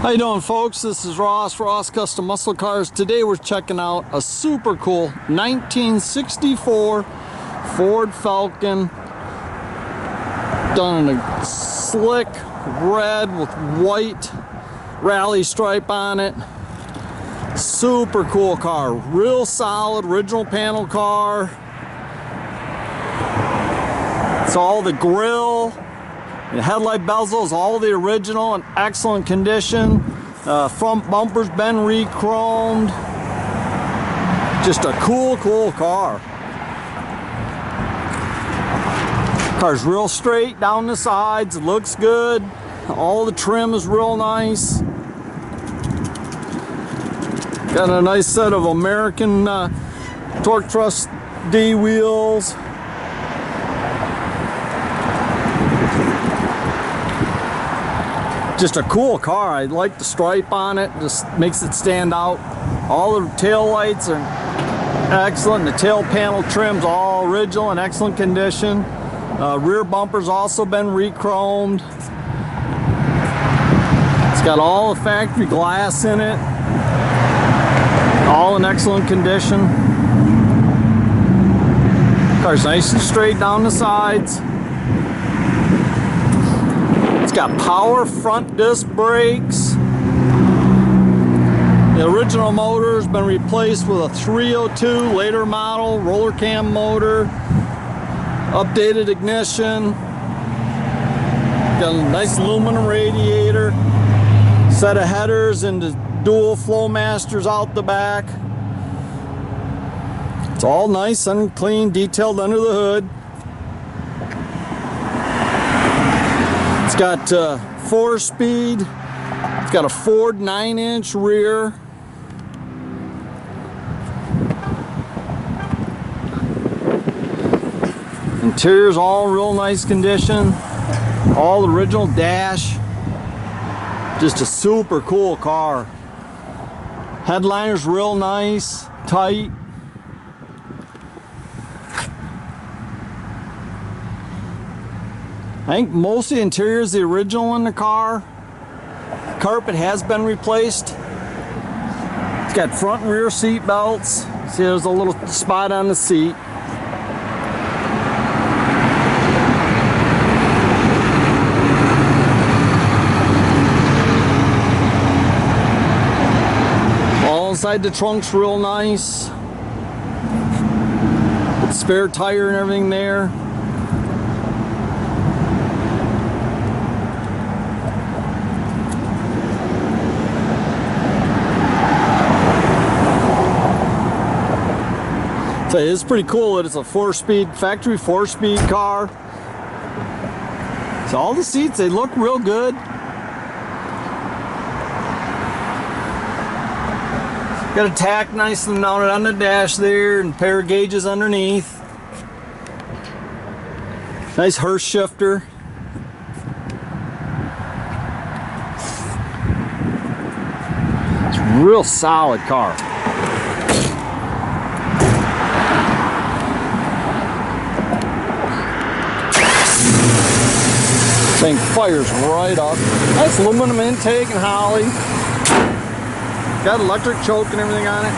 How you doing, folks? This is Ross Custom Muscle Cars. Today we're checking out a super cool 1964 Ford Falcon, done in a slick red with white rally stripe on it. Super cool car, real solid original panel car. It's all the grill, the headlight bezels, all the original in excellent condition. Front bumper's been re-chromed. Just a cool car. Car's real straight down the sides. It looks good. All the trim is real nice. Got a nice set of American torque thrust D wheels. Just a cool car. I like the stripe on it, just makes it stand out. All the tail lights are excellent. The tail panel trim's all original in excellent condition. Rear bumper's also been re-chromed. It's got all the factory glass in it, all in excellent condition. Car's nice and straight down the sides. It's got power front disc brakes. The original motor has been replaced with a 302 later model roller cam motor. Updated ignition. Got a nice aluminum radiator. Set of headers and the dual flow masters out the back. It's all nice and clean, detailed under the hood. It's got 4-speed. It's got a Ford 9-inch rear. Interior's all real nice condition. All original dash. Just a super cool car. Headliner's real nice, tight. I think most of the interior is the original in the car. Carpet has been replaced. It's got front and rear seat belts. See, there's a little spot on the seat. All inside the trunk's real nice. With spare tire and everything there. So it's pretty cool that it's a 4-speed, factory 4-speed car. So all the seats, they look real good. Got a tach nicely mounted on the dash there and a pair of gauges underneath. Nice Hurst shifter. It's a real solid car. Thing fires right up. Nice aluminum intake and Holly. Got electric choke and everything on it.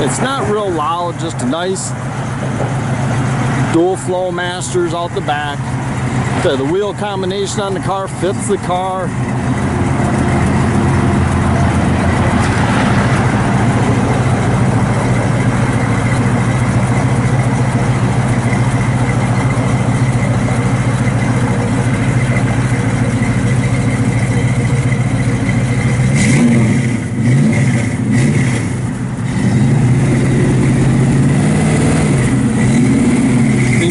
It's not real loud, just a nice dual flow masters out the back. The wheel combination on the car fits the car.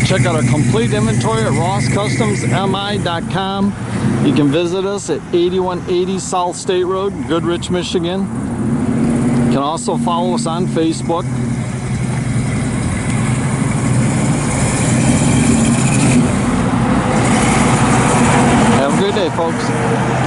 Check out our complete inventory at rosscustomsmi.com. You can visit us at 8180 South State Road, Goodrich, Michigan. You can also follow us on Facebook. folks.